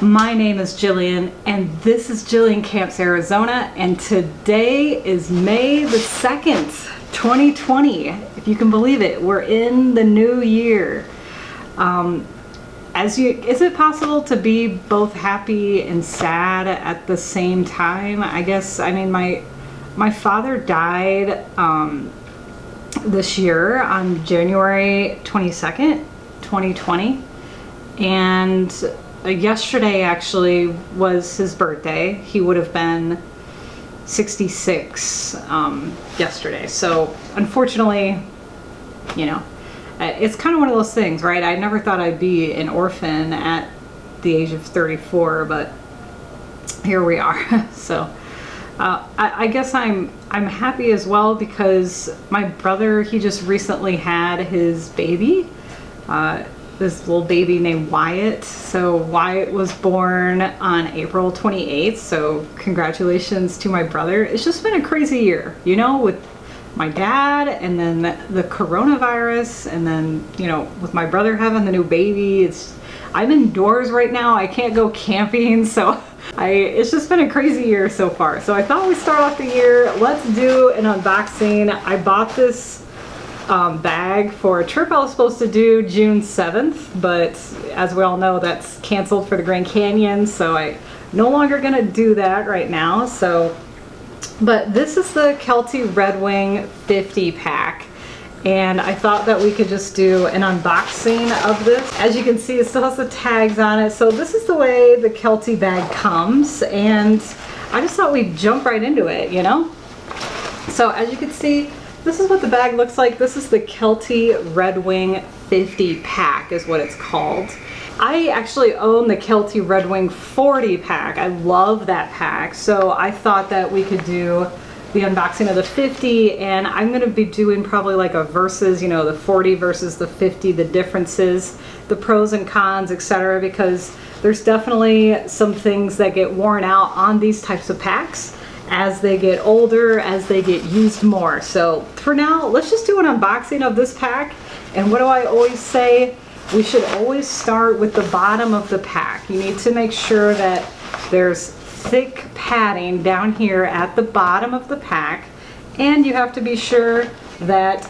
My name is Jillian, and this is Jillian Camps, Arizona, and today is May the 2nd, 2020. If you can believe it, we're in the new year. Is it possible to be both happy and sad at the same time? I guess, I mean, my father died this year on January 22nd, 2020, and yesterday actually was his birthday. He would have been 66 yesterday. So unfortunately, you know, it's kind of one of those things, right? I never thought I'd be an orphan at the age of 34, but here we are. So I guess I'm happy as well because my brother, he just recently had his baby. This little baby named Wyatt. So Wyatt was born on April 28th. So congratulations to my brother. It's just been a crazy year, you know, with my dad and then the coronavirus, and then, you know, with my brother having the new baby. I'm indoors right now. I can't go camping. So it's just been a crazy year so far. So I thought we'd start off the year. Let's do an unboxing. I bought this bag for a trip I was supposed to do June 7th, but as we all know, that's canceled for the Grand Canyon, so I'm no longer gonna do that right now. But this is the Kelty Redwing 50 pack, and I thought that we could just do an unboxing of this. As you can see, it still has the tags on it. So this is the way the Kelty bag comes, and I just thought we'd jump right into it, you know? So as you can see, this is what the bag looks like. This is the Kelty Redwing 50 pack is what it's called. I actually own the Kelty Redwing 40 pack. I love that pack. So I thought that we could do the unboxing of the 50, and I'm going to be doing probably like a versus, you know, the 40 versus the 50, the differences, the pros and cons, etc., because there's definitely some things that get worn out on these types of packs as they get older, as they get used more. So for now, let's just do an unboxing of this pack. And what do I always say? We should always start with the bottom of the pack. You need to make sure that there's thick padding down here at the bottom of the pack, and you have to be sure that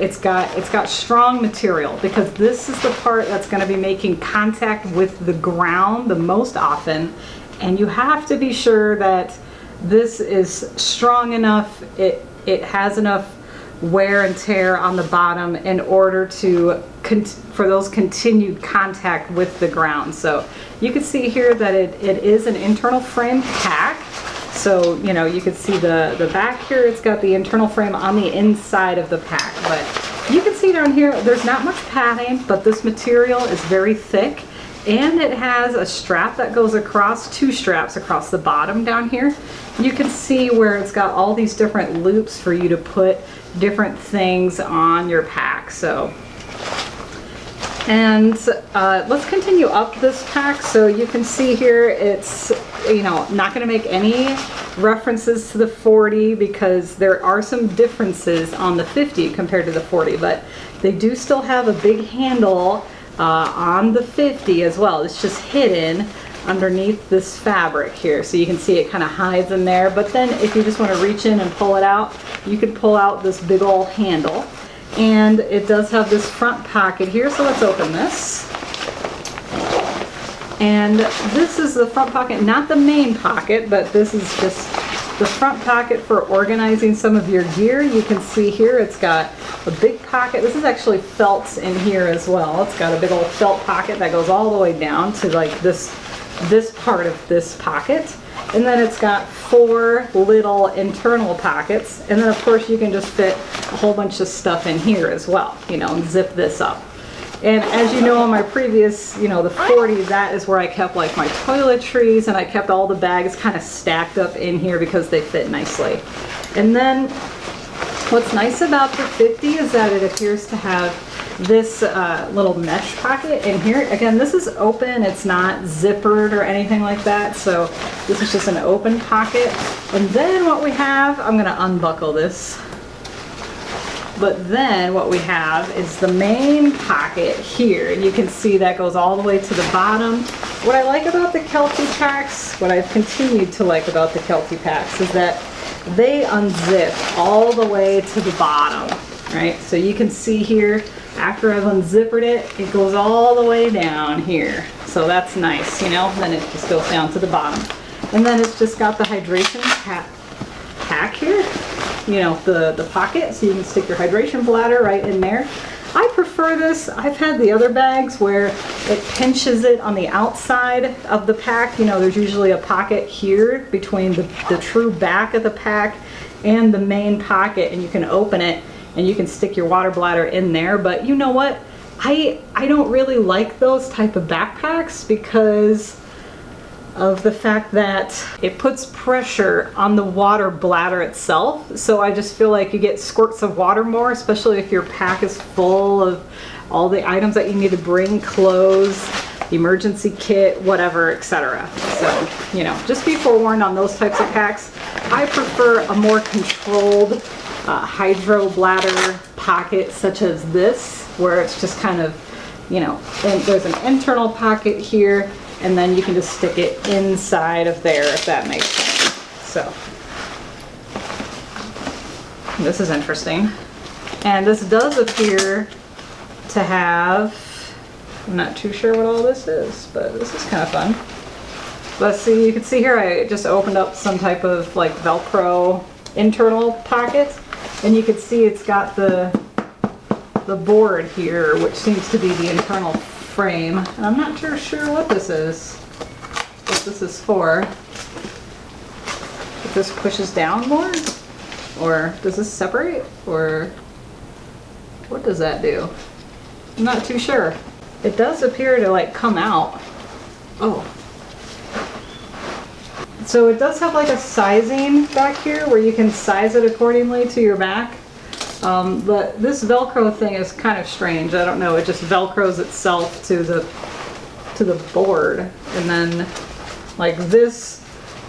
it's got strong material, because this is the part that's going to be making contact with the ground the most often, and you have to be sure that this is strong enough, it has enough wear and tear on the bottom in order for those continued contact with the ground. So you can see here that it is an internal frame pack. So, you know, you can see the back here, it's got the internal frame on the inside of the pack. But you can see down here, there's not much padding, but this material is very thick. And it has a strap that goes across, two straps across the bottom down here. You can see where it's got all these different loops for you to put different things on your pack. So, and let's continue up this pack. So you can see here, it's, you know, not going to make any references to the 40 because there are some differences on the 50 compared to the 40, but they do still have a big handle on the 50 as well. It's just hidden underneath this fabric here, so you can see it kind of hides in there. But then if you just want to reach in and pull it out, you can pull out this big old handle, and it does have this front pocket here. So let's open this, and this is the front pocket, not the main pocket, but this is just the front pocket for organizing some of your gear. You can see here it's got a big pocket. This is actually felt in here as well. It's got a big old felt pocket that goes all the way down to like this part of this pocket. And then it's got 4 little internal pockets. And then of course you can just fit a whole bunch of stuff in here as well, you know, and zip this up. And as you know, in my previous, you know, the 40, that is where I kept like my toiletries, and I kept all the bags kind of stacked up in here because they fit nicely. And then what's nice about the 50 is that it appears to have this little mesh pocket in here. Again, this is open, it's not zippered or anything like that, so this is just an open pocket. And then what we have, I'm going to unbuckle this. But then what we have is the main pocket here. You can see that goes all the way to the bottom. what I like about the Kelty packs, what I've continued to like about the Kelty packs is that they unzip all the way to the bottom, right? So you can see here, after I've unzippered it, it goes all the way down here. So that's nice, you know, then it just goes down to the bottom. And then it's just got the hydration pack here, you know, the pocket, so you can stick your hydration bladder right in there. I prefer this. I've had the other bags where it pinches it on the outside of the pack. You know, there's usually a pocket here between the true back of the pack and the main pocket, and you can open it and you can stick your water bladder in there. But you know what? I don't really like those type of backpacks because of the fact that it puts pressure on the water bladder itself. So I just feel like you get squirts of water more, especially if your pack is full of all the items that you need to bring, clothes, emergency kit, whatever, etc. So, you know, just be forewarned on those types of packs. I prefer a more controlled hydro bladder pocket such as this, where it's just kind of, you know, and there's an internal pocket here, and then you can just stick it inside of there, if that makes sense. So, this is interesting. And this does appear to have, I'm not too sure what all this is, but this is kind of fun. But see, you can see here, I just opened up some type of like Velcro internal pocket, and you can see it's got the board here, which seems to be the internal frame. And I'm not sure what this is, what this is for. If this pushes down more, or does this separate, or what does that do? I'm not too sure. It does appear to like come out. Oh. So it does have like a sizing back here where you can size it accordingly to your back. But this Velcro thing is kind of strange. I don't know, it just Velcros itself to the board, and then like this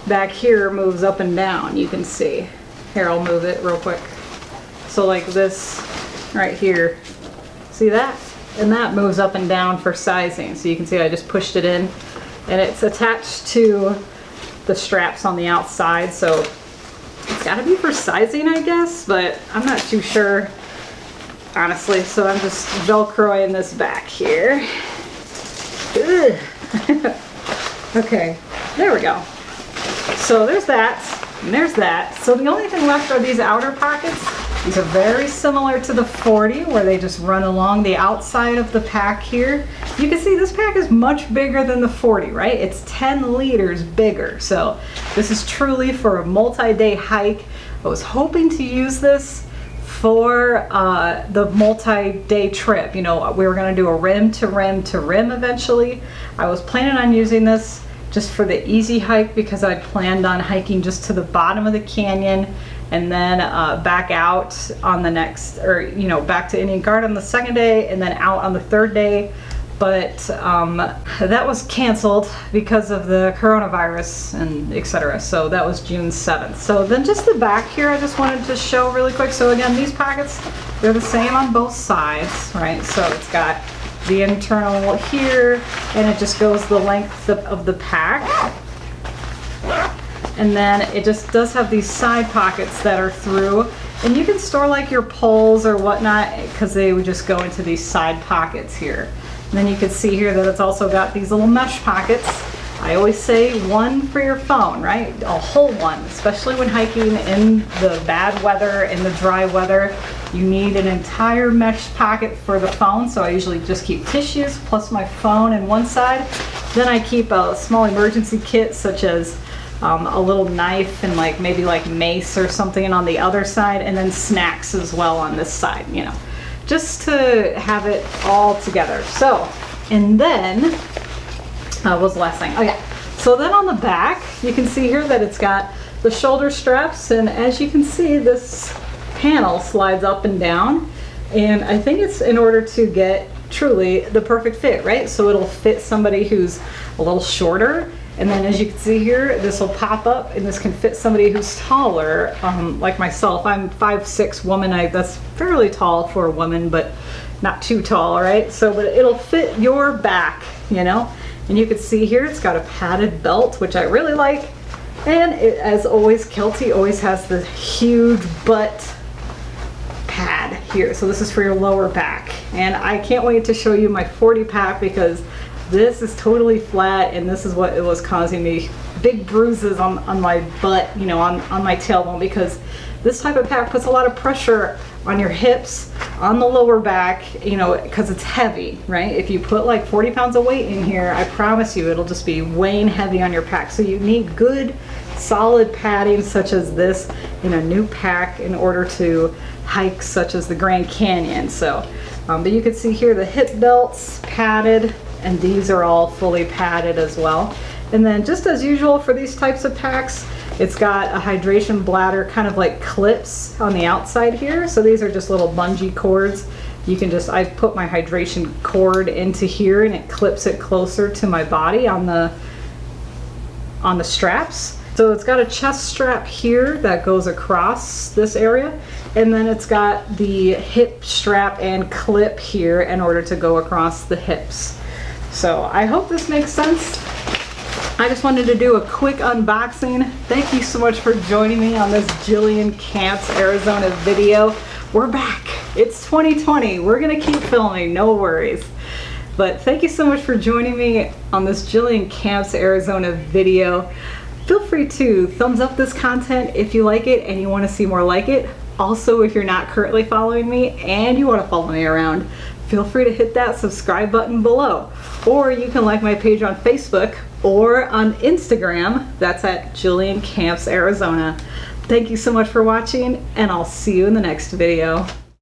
back here moves up and down, you can see. Here, I'll move it real quick. So like this right here, see that? And that moves up and down for sizing. So you can see I just pushed it in, and it's attached to the straps on the outside, so it's got to be for sizing, I guess, but I'm not too sure, honestly. So I'm just Velcroing this back here. Okay, there we go. So there's that, and there's that. So the only thing left are these outer pockets. These are very similar to the 40, where they just run along the outside of the pack here. You can see this pack is much bigger than the 40, right? It's 10 liters bigger. So this is truly for a multi-day hike. I was hoping to use this for the multi-day trip. You know, we were gonna do a rim to rim to rim eventually. I was planning on using this just for the easy hike because I planned on hiking just to the bottom of the canyon and then back out on the next, or you know, back to Indian Garden on the second day and then out on the third day. But that was canceled because of the coronavirus and etc. So that was June 7th. So then just the back here, I just wanted to show really quick. So again, these pockets, they're the same on both sides, right? So it's got the internal here, and it just goes the length of the pack. And then it just does have these side pockets that are through, and you can store like your poles or whatnot because they would just go into these side pockets here. And then you can see here that it's also got these little mesh pockets. I always say one for your phone, right? A whole one, especially when hiking in the bad weather, in the dry weather. You need an entire mesh pocket for the phone, so I usually just keep tissues plus my phone in one side. Then I keep a small emergency kit such as a little knife and like maybe like mace or something on the other side, and then snacks as well on this side, you know, just to have it all together. So, and then what was the last thing? Oh yeah, so then on the back you can see here that it's got the shoulder straps, and as you can see, this panel slides up and down, and I think it's in order to get truly the perfect fit, right? So it'll fit somebody who's a little shorter. And then as you can see here, this will pop up, and this can fit somebody who's taller, like myself. I'm 5'6" woman. That's fairly tall for a woman, but not too tall, right? So, but it'll fit your back, you know? And you can see here it's got a padded belt, which I really like. And it, as always, Kelty always has the huge butt pad here. So this is for your lower back. And I can't wait to show you my 40 pack because this is totally flat, and this is what it was causing me big bruises on my butt, you know, on my tailbone, because this type of pack puts a lot of pressure on your hips, on the lower back, you know, because it's heavy, right? If you put like 40 pounds of weight in here, I promise you it'll just be weighing heavy on your pack. So you need good solid padding such as this in a new pack in order to hike such as the Grand Canyon. So but you can see here the hip belts padded, and these are all fully padded as well. And then just as usual for these types of packs, it's got a hydration bladder, kind of like clips on the outside here. So these are just little bungee cords. You can just, I put my hydration cord into here and it clips it closer to my body on the straps. So it's got a chest strap here that goes across this area, and then it's got the hip strap and clip here in order to go across the hips. So I hope this makes sense. I just wanted to do a quick unboxing. Thank you so much for joining me on this Jillian Camps Arizona video. We're back. It's 2020. We're gonna keep filming, no worries. But thank you so much for joining me on this Jillian Camps Arizona video. Feel free to thumbs up this content if you like it and you want to see more like it. Also, if you're not currently following me and you want to follow me around, feel free to hit that subscribe button below. Or you can like my page on Facebook or on Instagram. That's at Jillian Camps Arizona. Thank you so much for watching, and I'll see you in the next video.